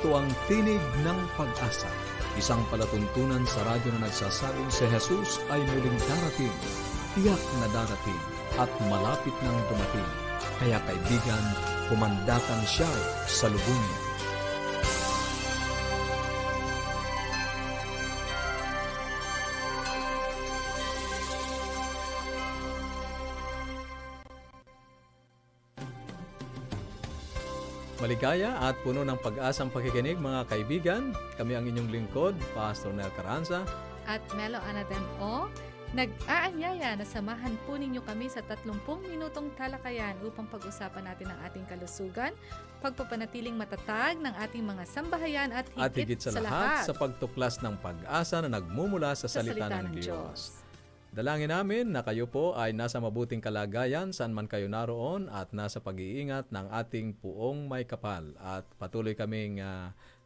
Ito ang Tinig ng Pag-asa, isang palatuntunan sa radyo na nagsasabing si Jesus ay muling darating, tiyak na darating at malapit nang dumating. Kaya kaibigan, pumandakan siya sa lubungin. Maligaya at puno ng pag-asang pakikinig mga kaibigan. Kami ang inyong lingkod, Pastor Nel Carranza at Melo Anatem O. Nag-aanyaya na samahan po ninyo kami sa 30 minutong talakayan upang pag-usapan natin ang ating kalusugan, pagpapanatiling matatag ng ating mga sambahayan at higit sa lahat sa pagtuklas ng pag-asa na nagmumula sa salita ng Diyos. Dalangin namin na kayo po ay nasa mabuting kalagayan saan man kayo naroon at nasa pag-iingat ng ating puong may kapal. At patuloy kaming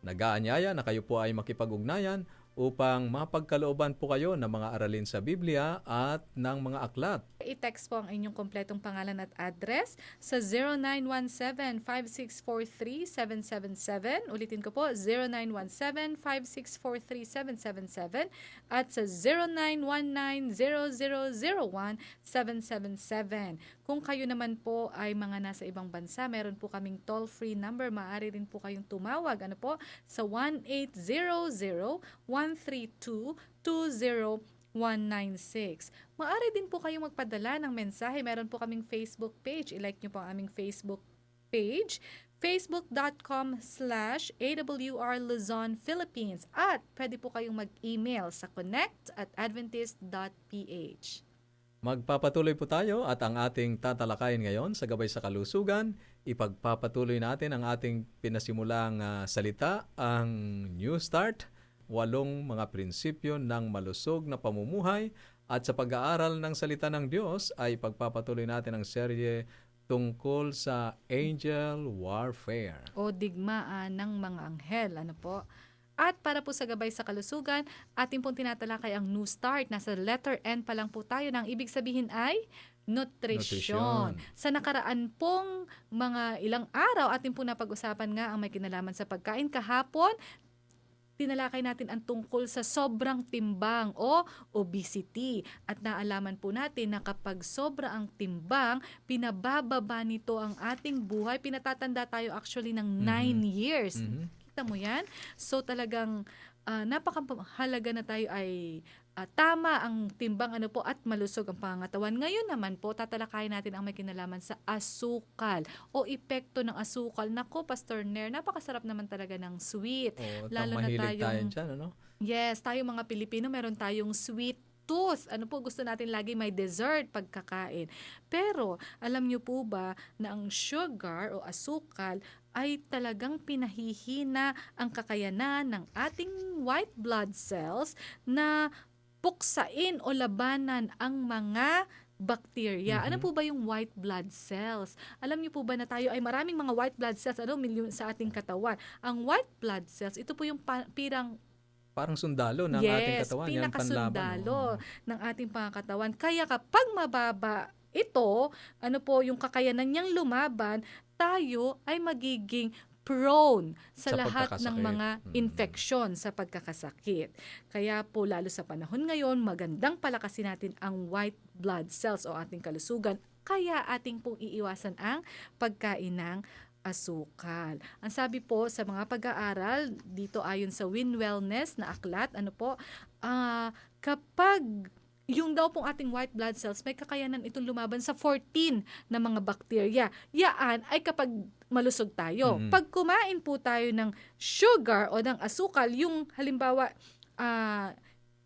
nag-aanyaya na kayo po ay makipag-ugnayan upang mapagkalooban po kayo ng mga aralin sa Biblia at ng mga aklat. I-text po ang inyong kompletong pangalan at address sa 0917-5643-777. Ulitin ko po, 0917-5643-777 at sa 0919-0001-777. Kung kayo naman po ay mga nasa ibang bansa, meron po kaming toll-free number. Maaari rin po kayong tumawag. Ano po? Sa 1-800-132-20196. Maaari din po kayong magpadala ng mensahe. Meron po kaming Facebook page. I-like nyo po ang aming Facebook page, facebook.com/AWR Luzon, Philippines. At pwede po kayong mag-email sa connect@adventist.ph. Magpapatuloy po tayo at ang ating tatalakayin ngayon sa Gabay sa Kalusugan, ipagpapatuloy natin ang ating pinasimulang salita, ang New Start, 8 mga prinsipyo ng malusog na pamumuhay, at sa pag-aaral ng salita ng Diyos ay ipagpapatuloy natin ang serye tungkol sa angel warfare o digmaan ng mga anghel. Ano po? At para po sa Gabay sa Kalusugan, ating pong tinatalakay ang New Start. Nasa letter N pa lang po tayo. Nang ibig sabihin ay nutrition. Sa nakaraan pong mga ilang araw, ating pong napag-usapan nga ang may kinalaman sa pagkain. Kahapon, tinalakay natin ang tungkol sa sobrang timbang o obesity. At naalaman po natin na kapag sobra ang timbang, pinabababa nito ang ating buhay. Pinatatanda tayo actually ng 9 years. Kita mo yan? So talagang napakahalaga na tayo ay tama ang timbang at malusog ang pangangatawan. Ngayon naman po, tatalakayin natin ang may kinalaman sa asukal o epekto ng asukal. Nako, Pastor Nair, napakasarap naman talaga ng sweet. Lalo na tayong dyan, ano? Yes, tayo mga Pilipino, meron tayong sweet tooth. Gusto natin lagi may dessert pagkakain. Pero, alam niyo po ba na ang sugar o asukal ay talagang pinahihina ang kakayanan ng ating white blood cells na puksain o labanan ang mga bacteria. Ano po ba yung white blood cells? Alam niyo po ba na tayo ay maraming mga white blood cells milyon sa ating katawan? Ang white blood cells, ito po yung parang sundalo ng ating katawan. Yes, pinakasundalo ng ating pangkatawan. Kaya kapag mababa ito, yung kakayanan niyang lumaban, tayo ay magiging prone sa lahat ng mga infeksyon sa pagkakasakit. Kaya po lalo sa panahon ngayon, magandang palakasin natin ang white blood cells o ating kalusugan. Kaya ating pong iiwasan ang pagkain ng asukal. Ang sabi po sa mga pag-aaral, dito ayon sa Win Wellness na aklat, kapag yung daw pong ating white blood cells, may kakayanan itong lumaban sa 14 na mga bakterya. Yaan ay kapag malusog tayo. Pag kumain po tayo ng sugar o ng asukal, yung halimbawa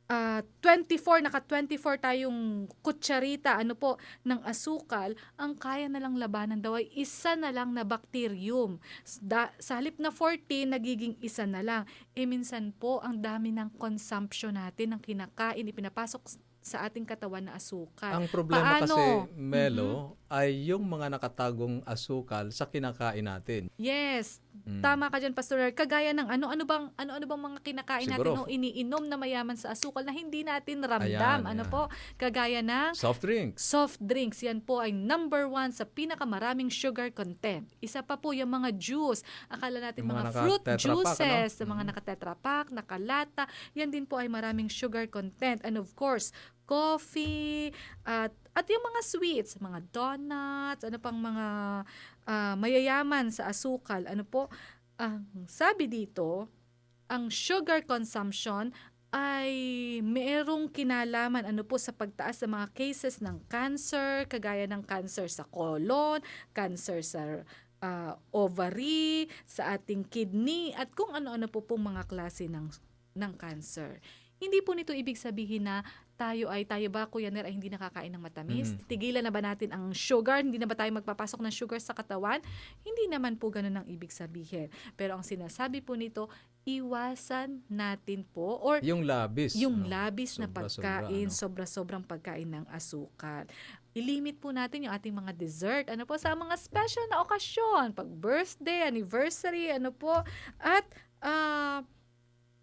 naka-24 tayong kutsarita ng asukal, ang kaya na lang labanan daw ay isa na lang na bacterium. Sa halip na 14, nagiging isa na lang. Minsan po, ang dami ng consumption natin, ng kinakain, ipinapasok sa ating katawan na asukal. Ang problema kasi, Melo, ay yung mga nakatagong asukal sa kinakain natin. Yes, Tama ka dyan, Pastor. Kagaya ng ano bang mga kinakain natin Siguro. o iniinom na mayaman sa asukal na hindi natin Ayan, ramdam. Ano ayan. po? Kagaya ng Soft drinks. soft drinks. Yan po ay number 1 sa pinakamaraming sugar content. Isa pa po yung mga juice. Akala natin Yung mga mga fruit naka-Tetra Pak, juices, ano? mga naka-Tetra Pak, nakalata. Yan din po ay maraming sugar content. And of course, coffee, at yung mga sweets, mga donuts, ano pang mga mayayaman sa asukal. Ano po? Ang sabi dito, ang sugar consumption ay merong kinalaman po sa pagtaas ng mga cases ng cancer, kagaya ng cancer sa colon, cancer sa ovary, sa ating kidney, at kung ano-ano po pong mga klase ng cancer. Hindi po nito ibig sabihin na tayo ba, Kuya Ner, ay hindi nakakain ng matamis? Tigilan na ba natin ang sugar? Hindi na ba tayo magpapasok ng sugar sa katawan? Hindi naman po ganun ang ibig sabihin. Pero ang sinasabi po nito, iwasan natin po or Yung labis. yung no? labis na Sobra-sobra, pagkain, ano? sobra-sobrang pagkain ng asukal. I-limit po natin yung ating mga dessert, sa mga special na okasyon, pag birthday, anniversary, at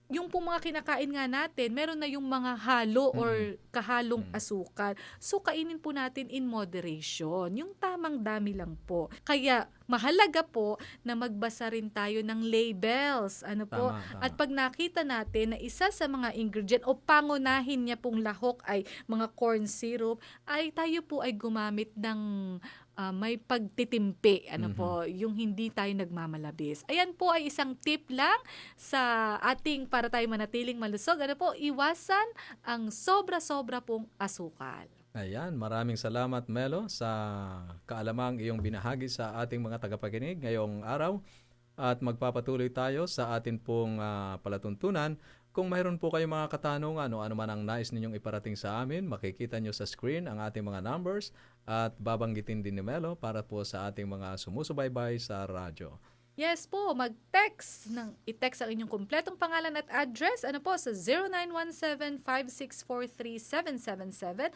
yung pong mga kinakain nga natin, meron na yung mga halo or kahalong asukal. So, kainin po natin in moderation. Yung tamang dami lang po. Kaya, mahalaga po na magbasa rin tayo ng labels. Tama. At pag nakita natin na isa sa mga ingredient o pangunahin niya pong lahok ay mga corn syrup, ay tayo po ay gumamit ng may pagtitimpi, yung hindi tayo nagmamalabis. Ayan po ay isang tip lang sa ating para tayo manatiling malusog. Iwasan ang sobra-sobra pong asukal. Ayan, maraming salamat Melo sa kaalamang iyong binahagi sa ating mga tagapakinig ngayong araw. At magpapatuloy tayo sa atin pong palatuntunan. Kung mayroon po kayong mga katanungan o ano man ang nais ninyong iparating sa amin, makikita nyo sa screen ang ating mga numbers at babanggitin din ni Melo para po sa ating mga sumusubaybay sa radyo. Yes po, i-text ang inyong kumpletong pangalan at address sa 0917-5643777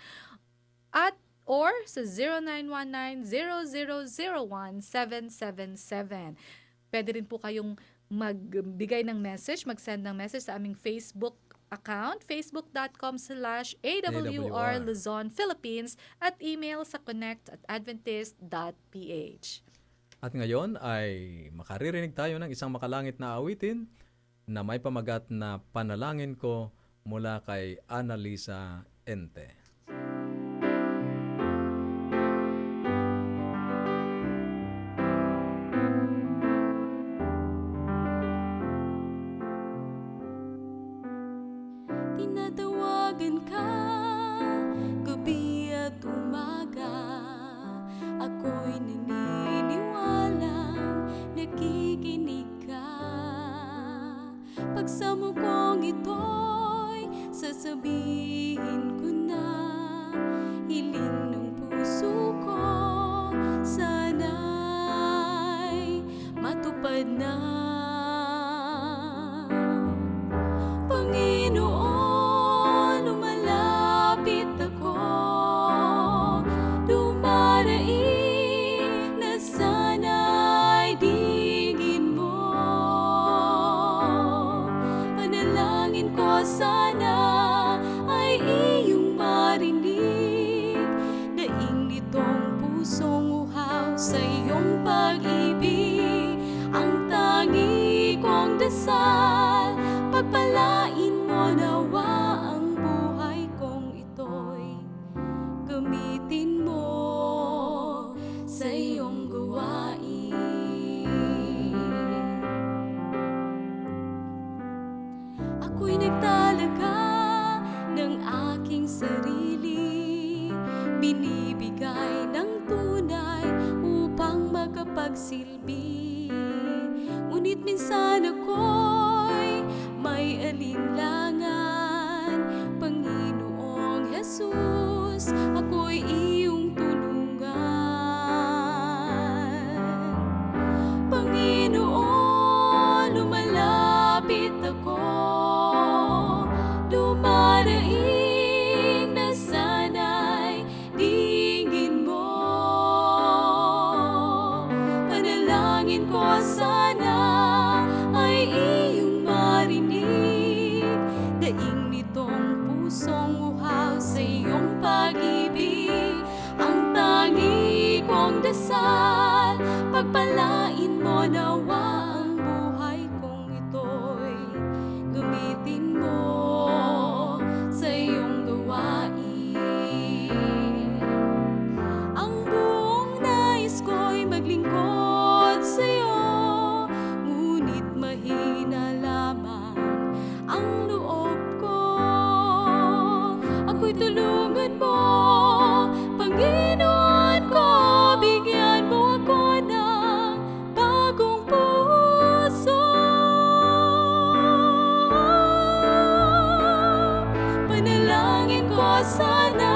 or sa 0919-0001777. Pwede rin po kayong magbigay ng message, mag-send ng message sa aming Facebook account, facebook.com/AWR Luzon, Philippines, at email sa connect@adventist.ph. At ngayon ay makaririnig tayo ng isang makalangit na awitin na may pamagat na Panalangin Ko mula kay Annalisa Ente. Tinatawagan ka, gabi at umaga. Ako'y naniniwalang nakikinig ka. Pagsamo kong ito'y sasabihin ko na. Hiling ng puso ko, sana'y matupad na. Panginoon, lumalapit ako, dumaraing na sana'y digin mo. Panalangin ko sana ay iyong marinig, daing nitong pusong uhaw sa iyong pag-ibig. Ang tangi kong dasal, pagpalain mo nawa ang buhay kong ito'y gamitin mo sa iyong gawain. Ako'y nagtalaga ng aking sarili, binibigay ng tunay upang makapagsilbi. Ngunit minsan ako'y may alinlangan. Panginoong Jesus, ako'y iyong tulungan. Panginoon, lumalapit ako, dumaraing na sana'y digin mo. Panalangin ko sana dasal, pagpalain mo nawa ang buhay kong ito'y gamitin mo sa iyong gawain. Ang buong nais ko'y maglingkod sa'yo, ngunit mahina lamang ang loob ko. Ako'y tulungan mo, Panginoon ko, bigyan mo ako ng bagong puso. Panalangin ko sana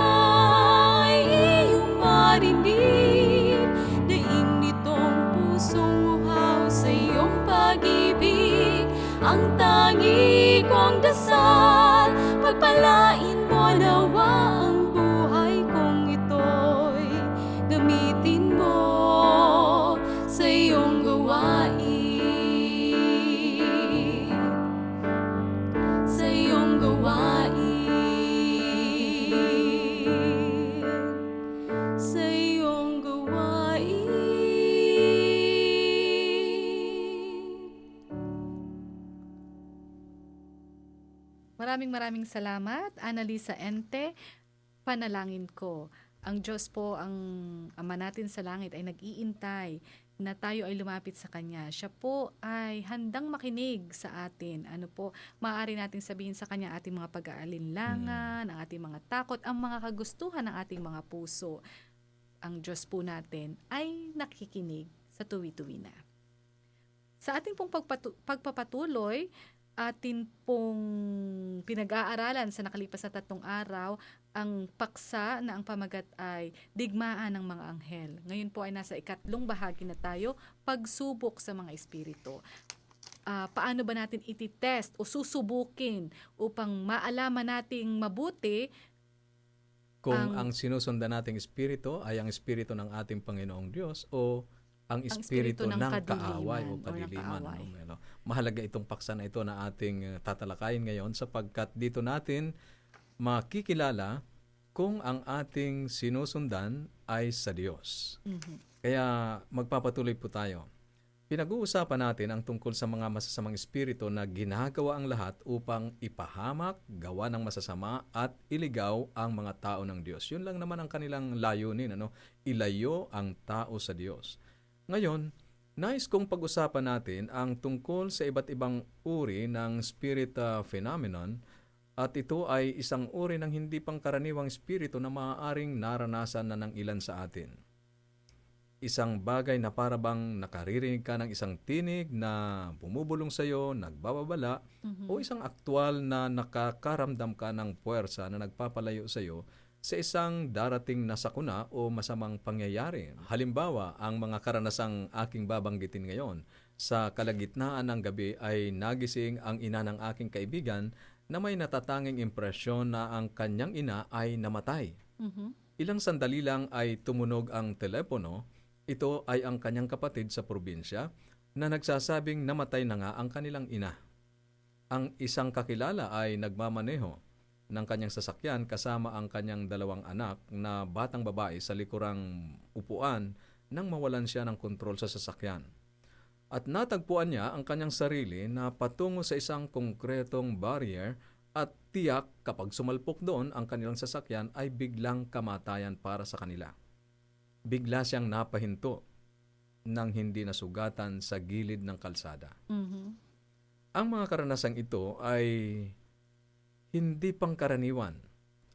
ay iyong marinig, daing nitong pusong uhaw sa iyong pag-ibig. Ang tangi kong dasal, pagpalain mo nawa ang buhay kong ito'y gamitin mo sa iyong gawain. Sa iyong gawain. Sa iyong gawain. Maraming salamat, Annalisa Ente. Panalangin ko. Ang Diyos po, ang Ama natin sa langit ay nag-iintay na tayo ay lumapit sa Kanya. Siya po ay handang makinig sa atin. Ano po, maaari natin sabihin sa Kanya ating mga pag-aalinlangan, ang ating mga takot, ang mga kagustuhan ng ating mga puso. Ang Diyos po natin ay nakikinig sa tuwi-tuwi na. Sa ating pong pagpapatuloy, atin pong pinag-aaralan sa nakalipas na 3 araw ang paksa na ang pamagat ay digmaan ng mga anghel. Ngayon po ay nasa 4th bahagi na tayo, pagsubok sa mga espiritu. Paano ba natin ititest o susubukin upang maalaman nating mabuti Kung ang sinusundan nating espiritu ay ang espiritu ng ating Panginoong Diyos o ang espiritu ng kaaway o kadiliman. Ano? Mahalaga itong paksa na ito na ating tatalakayin ngayon sapagkat dito natin makikilala kung ang ating sinusundan ay sa Diyos. Kaya magpapatuloy po tayo. Pinag-uusapan natin ang tungkol sa mga masasamang espiritu na ginagawa ang lahat upang ipahamak, gawa ng masasama at iligaw ang mga tao ng Diyos. Yun lang naman ang kanilang layunin, ilayo ang tao sa Diyos. Ngayon, nais kong pag-usapan natin ang tungkol sa iba't ibang uri ng spirit phenomenon at ito ay isang uri ng hindi pangkaraniwang espiritu na maaaring naranasan na ng ilan sa atin. Isang bagay na parabang nakaririnig ka ng isang tinig na bumubulong sa iyo, nagbababala, o isang aktwal na nakakaramdam ka ng puwersa na nagpapalayo sa iyo sa isang darating na sakuna o masamang pangyayari. Halimbawa, ang mga karanasang aking babanggitin ngayon. Sa kalagitnaan ng gabi ay nagising ang ina ng aking kaibigan na may natatanging impresyon na ang kanyang ina ay namatay. Ilang sandali lang ay tumunog ang telepono. Ito ay ang kanyang kapatid sa probinsya na nagsasabing namatay na nga ang kanilang ina. Ang isang kakilala ay nagmamaneho ng kanyang sasakyan kasama ang kanyang 2 anak na batang babae sa likurang upuan nang mawalan siya ng kontrol sa sasakyan. At natagpuan niya ang kanyang sarili na patungo sa isang konkretong barrier at tiyak kapag sumalpok doon ang kanilang sasakyan ay biglang kamatayan para sa kanila. Bigla siyang napahinto nang hindi nasugatan sa gilid ng kalsada. Ang mga karanasang ito ay hindi pangkaraniwan.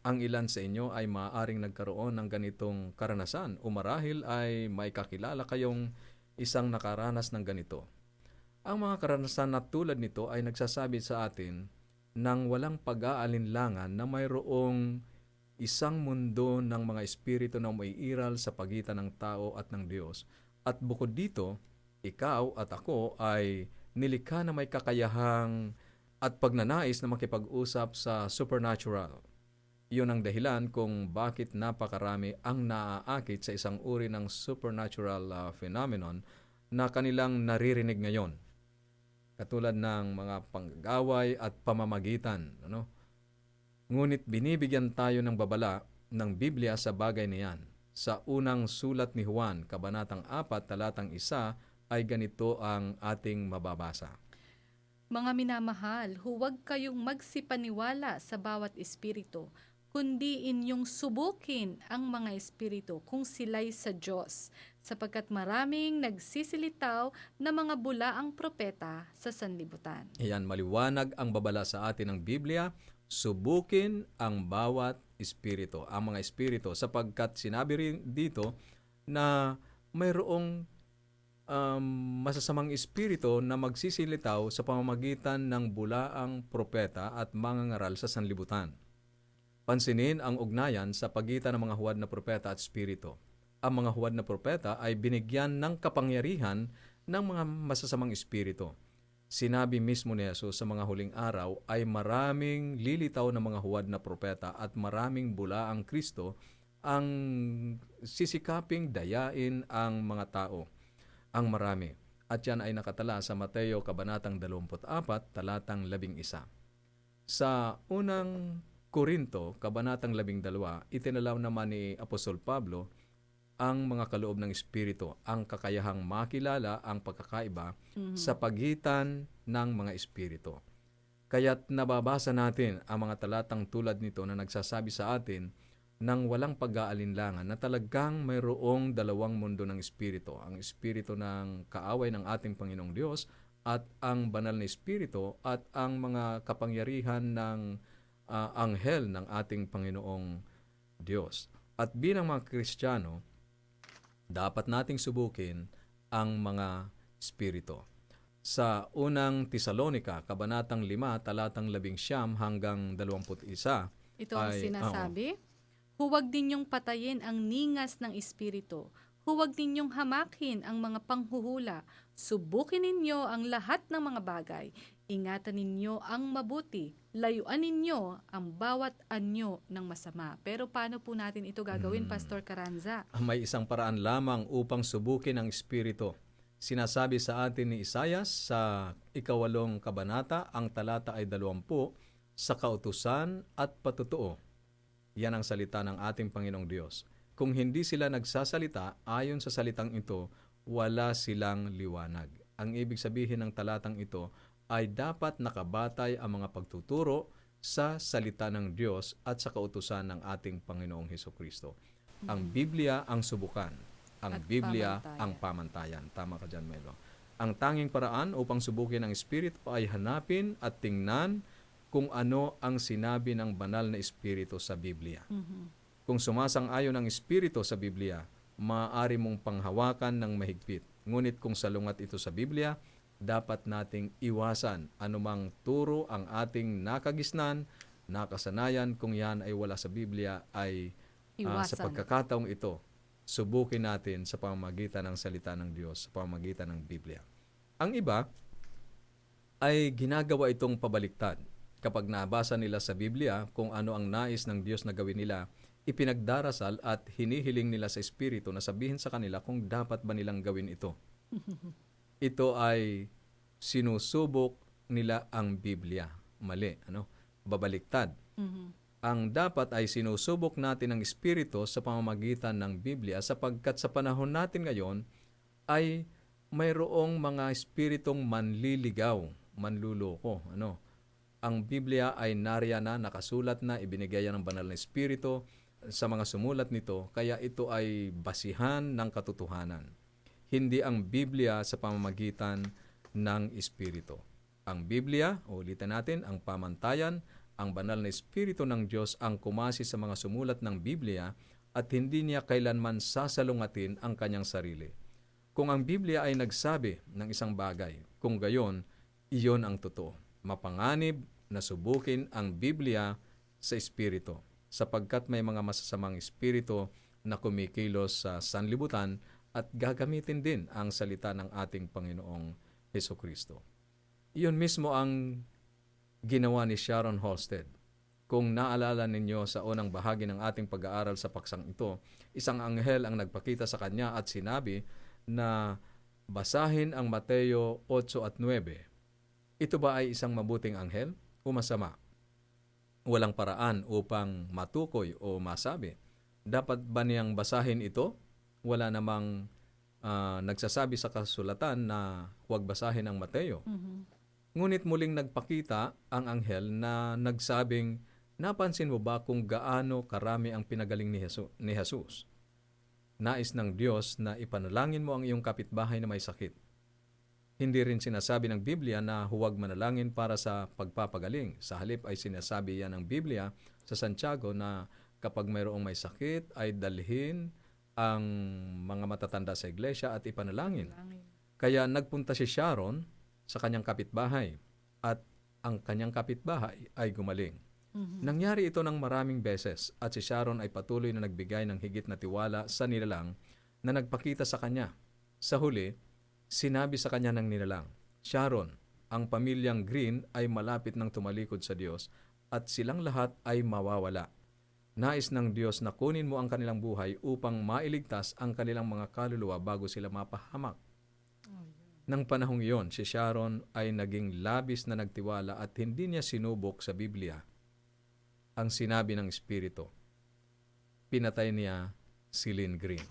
Ang ilan sa inyo ay maaaring nagkaroon ng ganitong karanasan o marahil ay may kakilala kayong isang nakaranas ng ganito. Ang mga karanasan na tulad nito ay nagsasabi sa atin ng walang pag-aalinlangan na mayroong isang mundo ng mga espiritu na umiiral sa pagitan ng tao at ng Diyos. At bukod dito, ikaw at ako ay nilikha na may kakayahang at pagnanais na makipag-usap sa supernatural. Iyon ang dahilan kung bakit napakarami ang naaakit sa isang uri ng supernatural phenomenon na kanilang naririnig ngayon. Katulad ng mga panggaway at pamamagitan. Ngunit binibigyan tayo ng babala ng Biblia sa bagay na yan. Sa unang sulat ni Juan, Kabanatang 4, Talatang 1, ay ganito ang ating mababasa. Mga minamahal, huwag kayong magsipaniwala sa bawat espiritu, kundi inyong subukin ang mga espiritu kung sila'y sa Diyos, sapagkat maraming nagsisilitaw na mga bulaang propeta sa sanlibutan. Iyan, maliwanag ang babala sa atin ng Biblia, subukin ang bawat espiritu, ang mga espiritu, sapagkat sinabi rin dito na mayroong masasamang espiritu na magsisilitaw sa pamamagitan ng bulaang propeta at mangangaral sa sanlibutan. Pansinin ang ugnayan sa pagitan ng mga huwad na propeta at espiritu. Ang mga huwad na propeta ay binigyan ng kapangyarihan ng mga masasamang espiritu. Sinabi mismo ni Jesus sa mga huling araw ay maraming lilitaw na mga huwad na propeta at maraming bulaang Kristo ang sisikaping dayain ang mga tao, ang marami. At yan ay nakatala sa Mateo Kabanatang 24, Talatang 11. Sa unang Korinto, Kabanatang 12, itinalaw naman ni Apostol Pablo ang mga kaloob ng Espiritu, ang kakayahang makilala ang pagkakaiba sa pagitan ng mga Espiritu. Kaya't nababasa natin ang mga talatang tulad nito na nagsasabi sa atin ng walang pag-aalinlangan na talagang mayroong dalawang mundo ng Espiritu. Ang Espiritu ng kaaway ng ating Panginoong Diyos at ang banal na Espiritu at ang mga kapangyarihan ng anghel ng ating Panginoong Diyos. At bilang mga Kristiyano, dapat nating subukin ang mga espiritu. Sa unang Tesalonica, Kabanatang 5, Talatang 11 hanggang 21. Ito ang sinasabi, huwag ninyong patayin ang ningas ng espiritu. Huwag ninyong hamakin ang mga panghuhula. Subukin ninyo ang lahat ng mga bagay. Ingatan ninyo ang mabuti. Layuan ninyo ang bawat anyo ng masama. Pero paano po natin ito gagawin, Pastor Carranza? May isang paraan lamang upang subukin ang espiritu. Sinasabi sa atin ni Isaias sa 8 kabanata, ang talata ay 20, sa kautusan at patutuo. Yan ang salita ng ating Panginoong Diyos. Kung hindi sila nagsasalita ayon sa salitang ito, wala silang liwanag. Ang ibig sabihin ng talatang ito ay dapat nakabatay ang mga pagtuturo sa salita ng Diyos at sa kautusan ng ating Panginoong Hesukristo. Ang Biblia ang subukan. Ang At Biblia pamantayan. ang pamantayan. Tama ka dyan, Melo. Ang tanging paraan upang subukin ang Espiritu ay hanapin at tingnan kung ano ang sinabi ng banal na Espiritu sa Biblia. Kung sumasang-ayon ang Espiritu sa Biblia, maaari mong panghawakan ng mahigpit. Ngunit kung salungat ito sa Biblia, dapat nating iwasan anumang turo ang ating nakagisnan, nakasanayan. Kung yan ay wala sa Biblia, ay sa Iwasan. pagkakataong ito, subukin natin sa pamamagitan ng salita ng Diyos, sa pamamagitan ng Biblia. Ang iba ay ginagawa itong pabaliktad. Kapag nabasa nila sa Biblia kung ano ang nais ng Diyos na gawin nila, ipinagdarasal at hinihiling nila sa Espiritu na sabihin sa kanila kung dapat ba nilang gawin ito. Ito ay sinusubok nila ang Biblia. Mali, babaliktad. Ang dapat ay sinusubok natin ang Espiritu sa pamamagitan ng Biblia sapagkat sa panahon natin ngayon ay mayroong mga espiritong manliligaw, manluloko. Ang Biblia ay nariyan na, nakasulat na, ibinigay yan ng banal na Espiritu sa mga sumulat nito, kaya ito ay basihan ng katotohanan. Hindi ang Biblia sa pamamagitan ng Espiritu. Ang Biblia, ulitin natin, ang pamantayan, ang banal na Espiritu ng Diyos ang kumasi sa mga sumulat ng Biblia at hindi niya kailanman sasalungatin ang kanyang sarili. Kung ang Biblia ay nagsabi ng isang bagay, kung gayon, iyon ang totoo. Mapanganib na subukin ang Biblia sa Espiritu, sapagkat may mga masasamang espiritu na kumikilos sa sanlibutan at gagamitin din ang salita ng ating Panginoong Hesukristo. Iyon mismo ang ginawa ni Sharon Halstead. Kung naalala ninyo sa unang bahagi ng ating pag-aaral sa paksang ito, isang anghel ang nagpakita sa kanya at sinabi na basahin ang Mateo 8 at 9. Ito ba ay isang mabuting anghel o masama? Walang paraan upang matukoy o masabi Dapat ba niyang basahin ito? Wala namang nagsasabi sa kasulatan na huwag basahin ang Mateo. Ngunit muling nagpakita ang anghel na nagsabing, napansin mo ba kung gaano karami ang pinagaling ni Jesus? Nais ng Diyos na ipanalangin mo ang iyong kapitbahay na may sakit. Hindi rin sinasabi ng Biblia na huwag manalangin para sa pagpapagaling. Sa halip ay sinasabi yan ng Biblia sa Santiago na kapag mayroong may sakit ay dalhin ang mga matatanda sa iglesia at ipanalangin. Kaya nagpunta si Sharon sa kanyang kapitbahay at ang kanyang kapitbahay ay gumaling. Nangyari ito ng maraming beses at si Sharon ay patuloy na nagbigay ng higit na tiwala sa nilalang na nagpakita sa kanya. Sa huli, sinabi sa kanya ng nilalang, Sharon, ang pamilyang Green ay malapit ng tumalikod sa Diyos at silang lahat ay mawawala. Nais ng Diyos na kunin mo ang kanilang buhay upang mailigtas ang kanilang mga kaluluwa bago sila mapahamak. Nang panahong iyon, si Sharon ay naging labis na nagtiwala at hindi niya sinubok sa Biblia ang sinabi ng Espiritu. Pinatay niya si Lynn Green.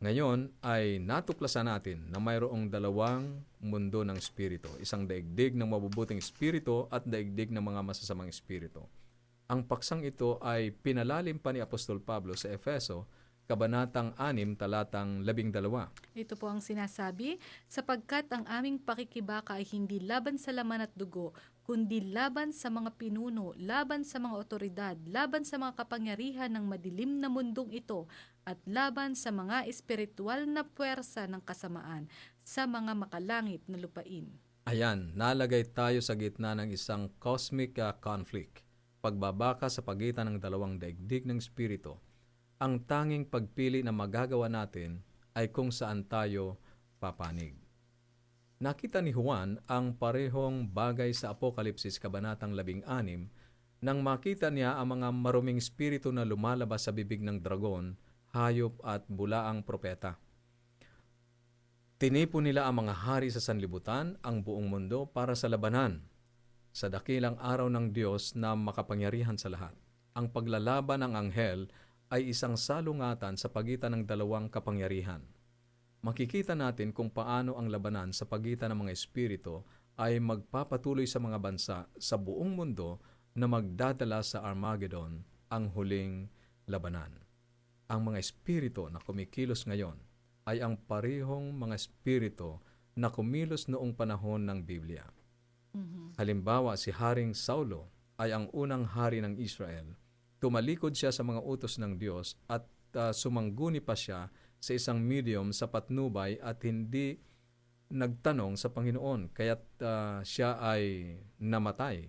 Ngayon ay natuklasan natin na mayroong dalawang mundo ng Espiritu. Isang daigdig ng mabubuting Espiritu at daigdig ng mga masasamang Espiritu. Ang paksang ito ay pinalalim pa ni Apostol Pablo sa Efeso, Kabanatang 6, talatang 12. Ito po ang sinasabi, sapagkat ang aming pakikibaka ay hindi laban sa laman at dugo, kundi laban sa mga pinuno, laban sa mga otoridad, laban sa mga kapangyarihan ng madilim na mundong ito, at laban sa mga espiritual na puwersa ng kasamaan sa mga makalangit na lupain. Ayan, nalagay tayo sa gitna ng isang cosmic conflict. Pagbabaka sa pagitan ng dalawang daigdig ng Espiritu. Ang tanging pagpili na magagawa natin ay kung saan tayo papanig. Nakita ni Juan ang parehong bagay sa Apokalipsis Kabanatang 16 nang makita niya ang mga maruming espiritu na lumalabas sa bibig ng dragon, hayop at bulaang propeta. Tinipon nila ang mga hari sa sanlibutan, ang buong mundo para sa labanan sa dakilang araw ng Diyos na makapangyarihan sa lahat. Ang paglalaban ng anghel ay isang salungatan sa pagitan ng dalawang kapangyarihan. Makikita natin kung paano ang labanan sa pagitan ng mga espiritu ay magpapatuloy sa mga bansa sa buong mundo na magdadala sa Armageddon, ang huling labanan. Ang mga espiritu na kumikilos ngayon ay ang parehong mga espiritu na kumilos noong panahon ng Biblia. Halimbawa, si Haring Saulo ay ang unang hari ng Israel. Tumalikod siya sa mga utos ng Diyos at sumangguni pa siya sa isang medium sa patnubay at hindi nagtanong sa Panginoon. Kaya't siya ay namatay.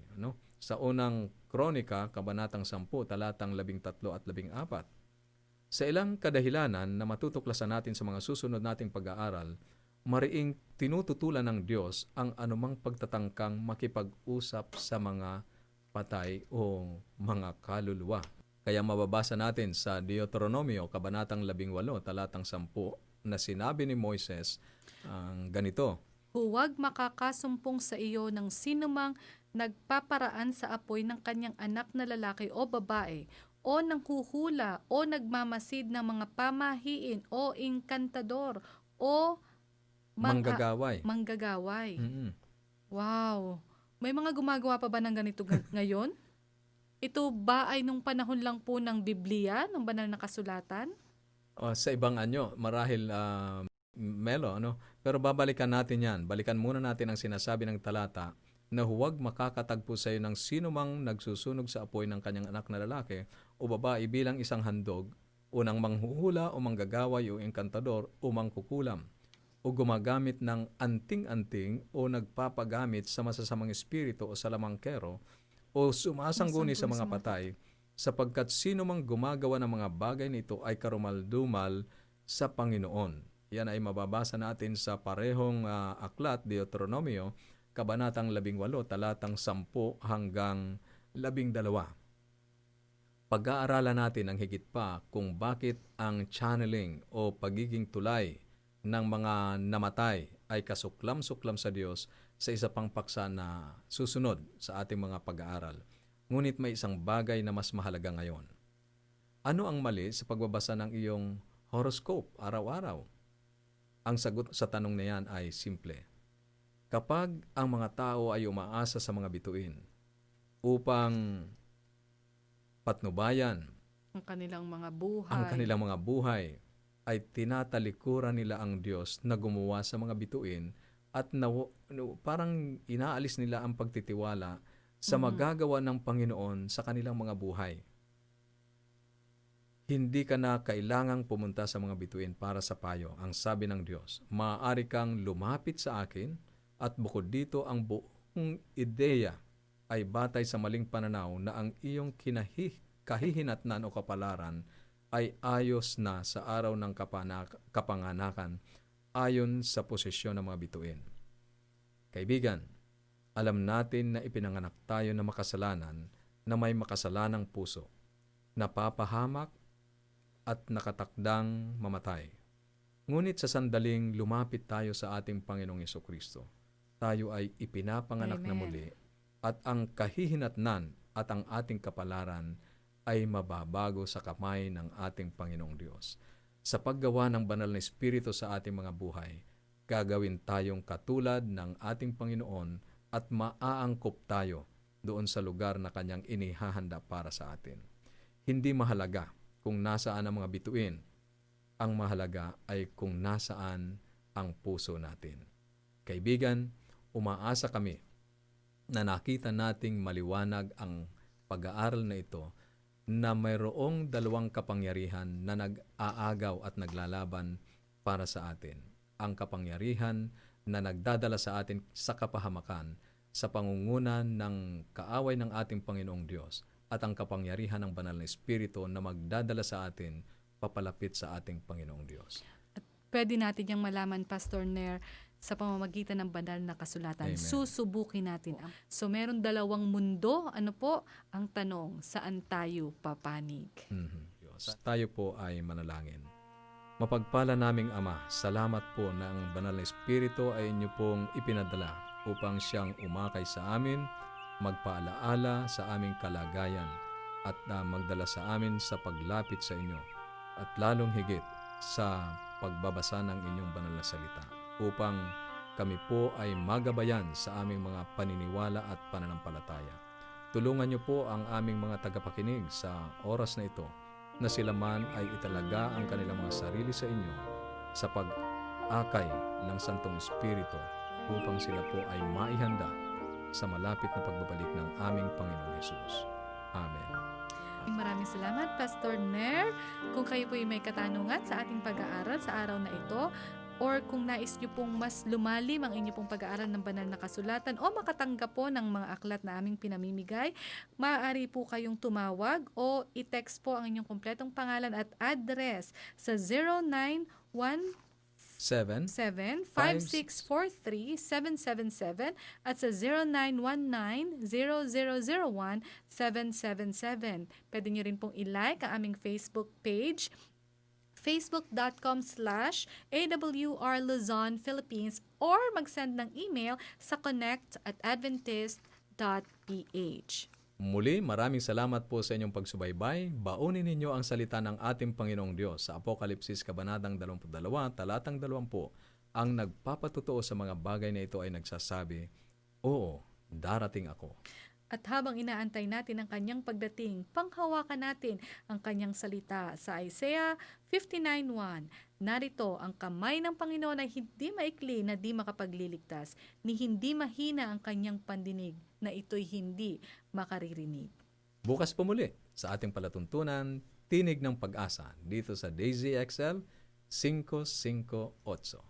Sa unang Kronika, Kabanatang 10, talatang 13 at 14. Sa ilang kadahilanan na matutuklasan natin sa mga susunod nating pag-aaral, mariing tinututulan ng Diyos ang anumang pagtatangkang makipag-usap sa mga patay o mga kaluluwa. Kaya mababasa natin sa Deuteronomio, Kabanatang 18, talatang 10, na sinabi ni Moises ganito, Huwag makakasumpong sa iyo ng sinumang nagpaparaan sa apoy ng kanyang anak na lalaki o babae, o nanghuhula, o nagmamasid ng mga pamahiin, o inkantador, o manggagaway. Manggagaway. Wow. May mga gumagawa pa ba ng ganito ngayon? Ito ba ay nung panahon lang po ng Biblia, ng banal na kasulatan? Sa ibang marahil Melo, pero babalikan natin yan. Balikan muna natin ang sinasabi ng talata na huwag makakatagpo sa iyo ng sino mang nagsusunog sa apoy ng kanyang anak na lalaki o babae bilang isang handog, unang manghuhula o manggagaway o engkantador o mangkukulam, o gumagamit ng anting-anting o nagpapagamit sa masasamang espiritu o salamangkero o sumasangguni sa mga patay, sapagkat sino mang gumagawa ng mga bagay nito ay karumaldumal sa Panginoon. Yan ay mababasa natin sa parehong aklat, Deuteronomio, Kabanatang 18, talatang 10 hanggang 12. Pag-aaralan natin ang higit pa kung bakit ang channeling o pagiging tulay ng mga namatay ay kasuklam-suklam sa Diyos sa isa pang paksa na susunod sa ating mga pag-aaral. Ngunit may isang bagay na mas mahalaga ngayon. Ano ang mali sa pagbabasa ng iyong horoscope araw-araw? Ang sagot sa tanong na yan ay simple. Kapag ang mga tao ay umaasa sa mga bituin upang patnubayan Ang kanilang mga buhay. ang kanilang mga buhay, ay tinatalikuran nila ang Diyos na gumawa sa mga bituin at parang inaalis nila ang pagtitiwala sa magagawa ng Panginoon sa kanilang mga buhay. Hindi ka na kailangang pumunta sa mga bituin para sa payo. Ang sabi ng Diyos, maaari kang lumapit sa akin at bukod dito ang buong ideya ay batay sa maling pananaw na ang iyong kahihinatnan o kapalaran ay ayos na sa araw ng kapanganakan ayon sa posisyon ng mga bituin. Kaibigan, alam natin na ipinanganak tayo na makasalanan na may makasalanang puso, napapahamak at nakatakdang mamatay. Ngunit sa sandaling lumapit tayo sa ating Panginoong Yesukristo, tayo ay ipinapanganak na Amen. muli at ang kahihinatnan at ang ating kapalaran ay mababago sa kamay ng ating Panginoong Diyos. Sa paggawa ng banal na Espiritu sa ating mga buhay, gagawin tayong katulad ng ating Panginoon at maaangkop tayo doon sa lugar na Kanyang inihahanda para sa atin. Hindi mahalaga kung nasaan ang mga bituin. Ang mahalaga ay kung nasaan ang puso natin. Kaibigan, umaasa kami na nakita nating maliwanag ang pag-aaral na ito na mayroong dalawang kapangyarihan na nag-aagaw at naglalaban para sa atin. Ang kapangyarihan na nagdadala sa atin sa kapahamakan sa pangungunan ng kaaway ng ating Panginoong Diyos at ang kapangyarihan ng banal na Espiritu na magdadala sa atin papalapit sa ating Panginoong Diyos. Pwede natin yung malaman, Pastor Nair, sa pamamagitan ng banal na kasulatan. Amen. Susubukin natin. So, meron dalawang mundo. Ano po? Ang tanong, saan tayo papanig? Diyos. Tayo po ay manalangin. Mapagpala naming Ama, salamat po na ang banal na Espiritu ay inyo pong ipinadala upang siyang umakay sa amin, magpaalaala sa aming kalagayan at magdala sa amin sa paglapit sa inyo at lalong higit sa pagbabasa ng inyong banal na salita upang kami po ay magabayan sa aming mga paniniwala at pananampalataya. Tulungan niyo po ang aming mga tagapakinig sa oras na ito na sila man ay italaga ang kanilang mga sarili sa inyo sa pag-akay ng Santong Espiritu upang sila po ay maihanda sa malapit na pagbabalik ng aming Panginoong Hesus. Amen. Maraming salamat, Pastor Nair. Kung kayo po ay may katanungan sa ating pag-aaral sa araw na ito, or kung nais nyo pong mas lumalim ang inyo pong pag-aaral ng banal na kasulatan o makatanggap po ng mga aklat na aming pinamimigay, maaari po kayong tumawag o i-text po ang inyong kumpletong pangalan at address sa 0917-5643-777 at sa 0919-0001-777. Pwede nyo rin pong i-like ang aming Facebook page, facebook.com/AWR Luzon, Philippines, or mag-send ng email sa connect@adventist.ph. Muli, maraming salamat po sa inyong pagsubaybay. Baunin ninyo ang salita ng ating Panginoong Diyos sa Apokalipsis Kabanatang 22, Talatang 20. Ang nagpapatotoo sa mga bagay na ito ay nagsasabi, "Oo, darating ako." At habang inaantay natin ang kanyang pagdating, panghawakan natin ang kanyang salita sa Isaiah 59:1. Narito, ang kamay ng Panginoon ay hindi maikli na di makapagliligtas, ni hindi mahina ang kanyang pandinig na ito'y hindi makaririnig. Bukas po muli sa ating palatuntunan, Tinig ng Pag-asa dito sa Daisy XL 558.